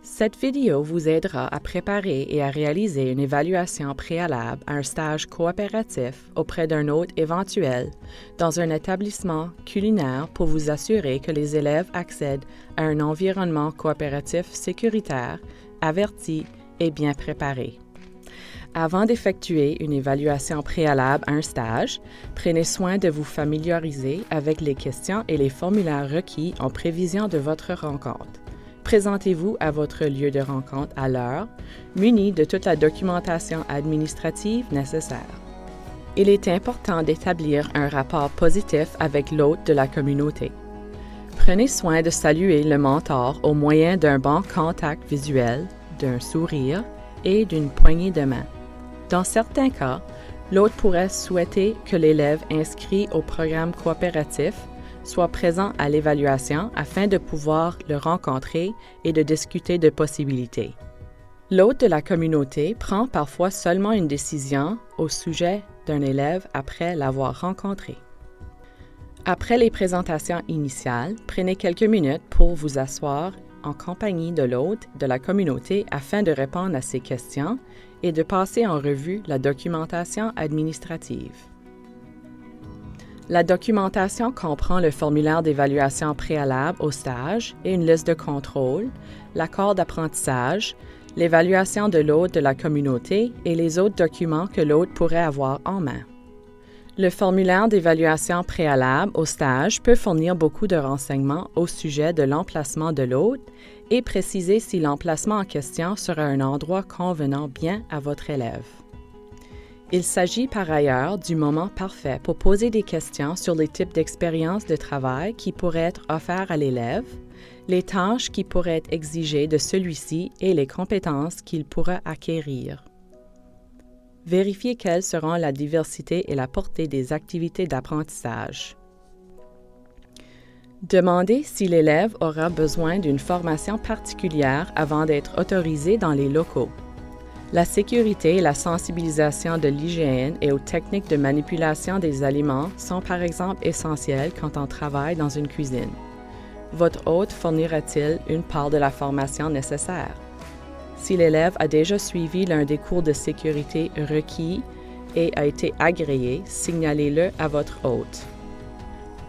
Cette vidéo vous aidera à préparer et à réaliser une évaluation préalable à un stage coopératif auprès d'un hôte éventuel dans un établissement culinaire pour vous assurer que les élèves accèdent à un environnement coopératif sécuritaire, averti et bien préparé. Avant d'effectuer une évaluation préalable à un stage, prenez soin de vous familiariser avec les questions et les formulaires requis en prévision de votre rencontre. Présentez-vous à votre lieu de rencontre à l'heure, muni de toute la documentation administrative nécessaire. Il est important d'établir un rapport positif avec l'hôte de la communauté. Prenez soin de saluer le mentor au moyen d'un bon contact visuel, d'un sourire et d'une poignée de main. Dans certains cas, l'hôte pourrait souhaiter que l'élève inscrit au programme coopératif soit présent à l'évaluation afin de pouvoir le rencontrer et de discuter de possibilités. L'hôte de la communauté prend parfois seulement une décision au sujet d'un élève après l'avoir rencontré. Après les présentations initiales, prenez quelques minutes pour vous asseoir en compagnie de l'hôte de la communauté afin de répondre à ses questions et de passer en revue la documentation administrative. La documentation comprend le formulaire d'évaluation préalable au stage et une liste de contrôle, l'accord d'apprentissage, l'évaluation de l'hôte de la communauté et les autres documents que l'hôte pourrait avoir en main. Le formulaire d'évaluation préalable au stage peut fournir beaucoup de renseignements au sujet de l'emplacement de l'hôte et préciser si l'emplacement en question sera un endroit convenant bien à votre élève. Il s'agit par ailleurs du moment parfait pour poser des questions sur les types d'expériences de travail qui pourraient être offerts à l'élève, les tâches qui pourraient être exigées de celui-ci et les compétences qu'il pourra acquérir. Vérifiez quelles seront la diversité et la portée des activités d'apprentissage. Demandez si l'élève aura besoin d'une formation particulière avant d'être autorisé dans les locaux. La sécurité et la sensibilisation de l'hygiène et aux techniques de manipulation des aliments sont par exemple essentielles quand on travaille dans une cuisine. Votre hôte fournira-t-il une part de la formation nécessaire? Si l'élève a déjà suivi l'un des cours de sécurité requis et a été agréé, signalez-le à votre hôte.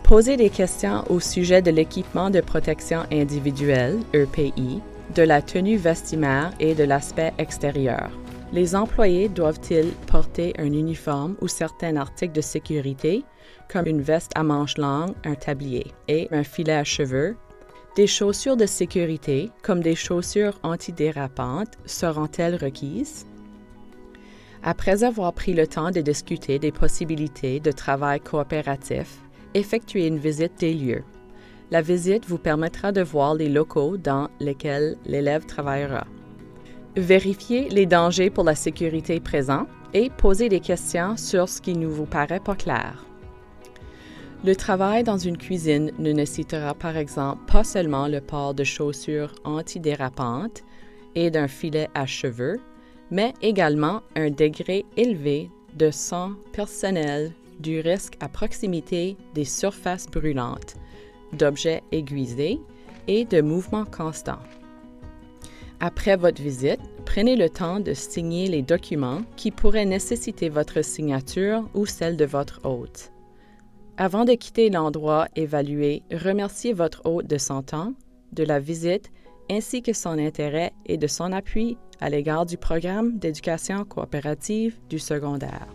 Posez des questions au sujet de l'équipement de protection individuelle, EPI, de la tenue vestimentaire et de l'aspect extérieur. Les employés doivent-ils porter un uniforme ou certains articles de sécurité, comme une veste à manches longues, un tablier et un filet à cheveux? Des chaussures de sécurité, comme des chaussures antidérapantes, seront-elles requises? Après avoir pris le temps de discuter des possibilités de travail coopératif, effectuez une visite des lieux. La visite vous permettra de voir les locaux dans lesquels l'élève travaillera. Vérifiez les dangers pour la sécurité présents et posez des questions sur ce qui ne vous paraît pas clair. Le travail dans une cuisine ne nécessitera par exemple pas seulement le port de chaussures antidérapantes et d'un filet à cheveux, mais également un degré élevé de son personnel du risque à proximité des surfaces brûlantes, d'objets aiguisés et de mouvements constants. Après votre visite, prenez le temps de signer les documents qui pourraient nécessiter votre signature ou celle de votre hôte. Avant de quitter l'endroit évalué, remerciez votre hôte de son temps, de la visite, ainsi que son intérêt et de son appui à l'égard du programme d'éducation coopérative du secondaire.